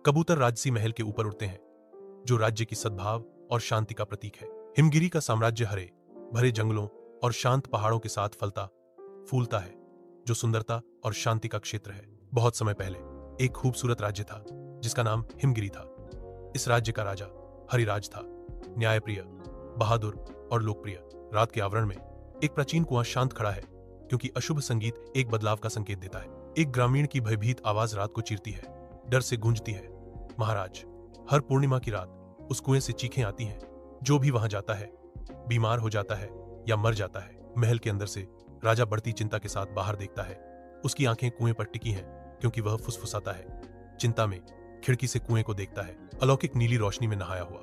कबूतर राजसी महल के ऊपर उड़ते हैं, जो राज्य की सद्भाव और शांति का प्रतीक है। हिमगिरी का साम्राज्य हरे भरे जंगलों और शांत पहाड़ों के साथ फलता फूलता है, जो सुंदरता और शांति का क्षेत्र है। बहुत समय पहले एक खूबसूरत राज्य था जिसका नाम हिमगिरी था। इस राज्य का राजा हरिराज था, न्यायप्रिय, बहादुर और लोकप्रिय। रात के आवरण में एक प्राचीन कुआं शांत खड़ा है, क्योंकि अशुभ संगीत एक बदलाव का संकेत देता है। एक ग्रामीण की भयभीत आवाज रात को चीरती है, डर से गूंजती है। महाराज, हर पूर्णिमा की रात उस कुएं से चीखें आती हैं। जो भी वहां जाता है बीमार हो जाता है या मर जाता है। महल के अंदर से राजा बढ़ती चिंता के साथ बाहर देखता है। उसकी आंखें कुएं पर टिकी हैं, क्योंकि वह फुसफुसाता है। चिंता में खिड़की से कुएं को देखता है, अलौकिक नीली रोशनी में नहाया हुआ।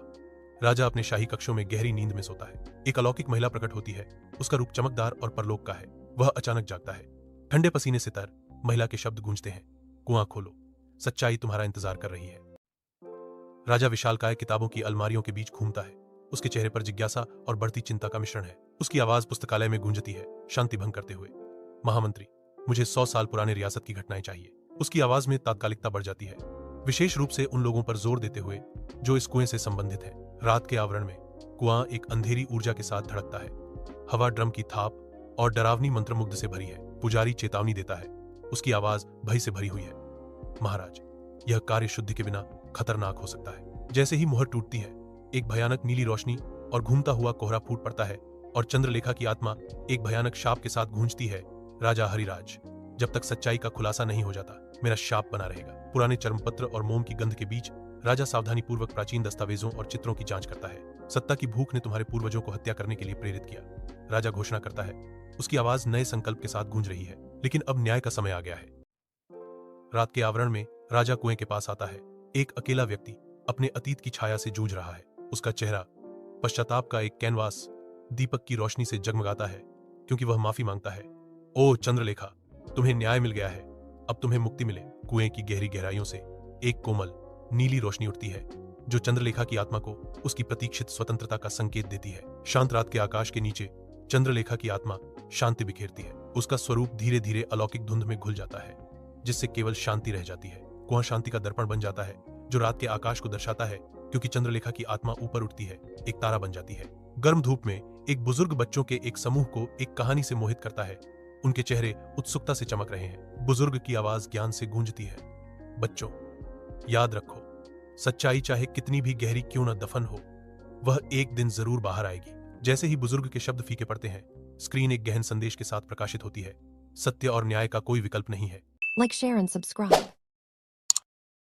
राजा अपने शाही कक्षों में गहरी नींद में सोता है। एक अलौकिक महिला प्रकट होती है। उसका रूप चमकदार और परलोक का है। वह अचानक जागता है। ठंडे पसीने से तर महिला के शब्द गूंजते हैं, कुआं खोलो, सच्चाई तुम्हारा इंतजार कर रही है। राजा विशालकाय किताबों की अलमारियों के बीच घूमता है। उसके चेहरे पर जिज्ञासा और बढ़ती चिंता का मिश्रण है। उसकी आवाज पुस्तकालय में गूंजती है, शांति भंग करते हुए। महामंत्री, मुझे 100 साल पुराने रियासत की घटनाएं चाहिए। उसकी आवाज में तात्कालिकता बढ़ जाती है, विशेष रूप से उन लोगों पर जोर देते हुए जो इस कुएं से संबंधित हैं। रात के आवरण में कुआं एक अंधेरी ऊर्जा के साथ धड़कता है। हवा ड्रम की थाप और डरावनी मंत्रमुग्ध से भरी है। पुजारी चेतावनी देता है, उसकी आवाज भय से भरी हुई है। महाराज, यह कार्य शुद्धि के बिना खतरनाक हो सकता है। जैसे ही मुहर टूटती है, एक भयानक नीली रोशनी और घूमता हुआ कोहरा फूट पड़ता है, और चंद्रलेखा की आत्मा एक भयानक शाप के साथ गूंजती है। राजा हरिराज, जब तक सच्चाई का खुलासा नहीं हो जाता, मेरा शाप बना रहेगा। पुराने चर्मपत्र और मोम की गंध के बीच राजा सावधानी पूर्वक प्राचीन दस्तावेजों और चित्रों की जांच करता है। सत्ता की भूख ने तुम्हारे पूर्वजों को हत्या करने के लिए प्रेरित किया, राजा घोषणा करता है। उसकी आवाज नए संकल्प के साथ गूंज रही है, लेकिन अब न्याय का समय आ गया है। रात के आवरण में राजा कुएं के पास आता है। एक अकेला व्यक्ति अपने अतीत की छाया से जूझ रहा है। उसका चेहरा पश्चाताप का एक कैनवास दीपक की रोशनी से जगमगाता है, क्योंकि वह माफी मांगता है। ओ चंद्रलेखा, तुम्हें न्याय मिल गया है, अब तुम्हें मुक्ति मिले। कुएं की गहरी गहराइयों से एक कोमल नीली रोशनी उठती है, जो चंद्रलेखा की आत्मा को उसकी प्रतीक्षित स्वतंत्रता का संकेत देती है। शांत रात के आकाश के नीचे चंद्रलेखा की आत्मा शांति बिखेरती है। उसका स्वरूप धीरे धीरे अलौकिक धुंध में घुल जाता है, जिससे केवल शांति रह जाती है। कुआं शांति का दर्पण बन जाता है, जो रात के आकाश को दर्शाता है, क्योंकि चंद्रलेखा की आत्मा ऊपर उठती है, एक तारा बन जाती है। गर्म धूप में एक बुजुर्ग बच्चों के एक समूह को एक कहानी से मोहित करता है। उनके चेहरे उत्सुकता से चमक रहे हैं। बुजुर्ग की आवाज ज्ञान से गूंजती है। बच्चों, याद रखो, सच्चाई चाहे कितनी भी गहरी क्यों न दफन हो, वह एक दिन जरूर बाहर आएगी। जैसे ही बुजुर्ग के शब्द फीके पड़ते हैं, स्क्रीन एक गहन संदेश के साथ प्रकाशित होती है। सत्य और न्याय का कोई विकल्प नहीं है। Like, share, and subscribe.